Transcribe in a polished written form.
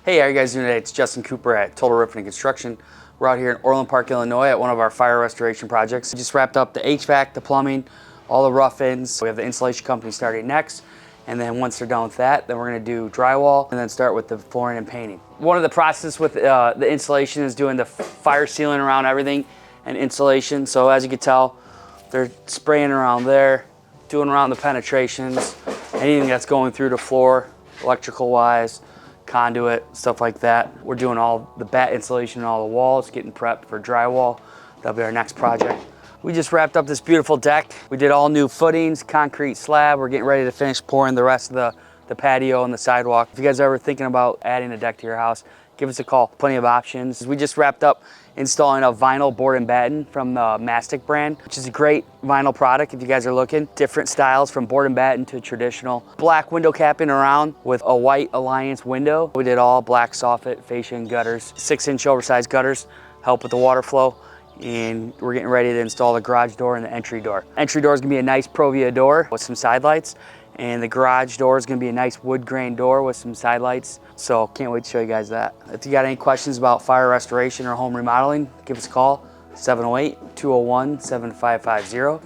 Hey, how are you guys doing today? It's Justin Cooper at Total Roofing and Construction. We're out here in Orland Park, Illinois at one of our fire restoration projects. We just wrapped up the HVAC, the plumbing, all the rough-ins. We have the installation company starting next. And then once they're done with that, then we're gonna do drywall and then start with the flooring and painting. One of the process with the installation is doing the fire sealing around everything and insulation. So as you can tell, they're spraying around there, doing around the penetrations, anything that's going through the floor, electrical wise, conduit, stuff like that. We're doing all the bat insulation on all the walls, getting prepped for drywall. That'll be our next project. We just wrapped up this beautiful deck. We did all new footings, concrete slab. We're getting ready to finish pouring the rest of the patio and the sidewalk. If you guys are ever thinking about adding a deck to your house, give us a call. Plenty of options. We just wrapped up installing a vinyl board and batten from the Mastic brand, which is a great vinyl product if you guys are looking. Different styles from board and batten to traditional. Black window capping around with a white Alliance window. We did all black soffit, fascia, and gutters. 6-inch oversized gutters help with the water flow. And we're getting ready to install the garage door and the entry door. Entry door is gonna be a nice Provia door with some side lights. And the garage door is gonna be a nice wood grain door with some side lights. So can't wait to show you guys that. If you got any questions about fire restoration or home remodeling, give us a call, 708-201-7550.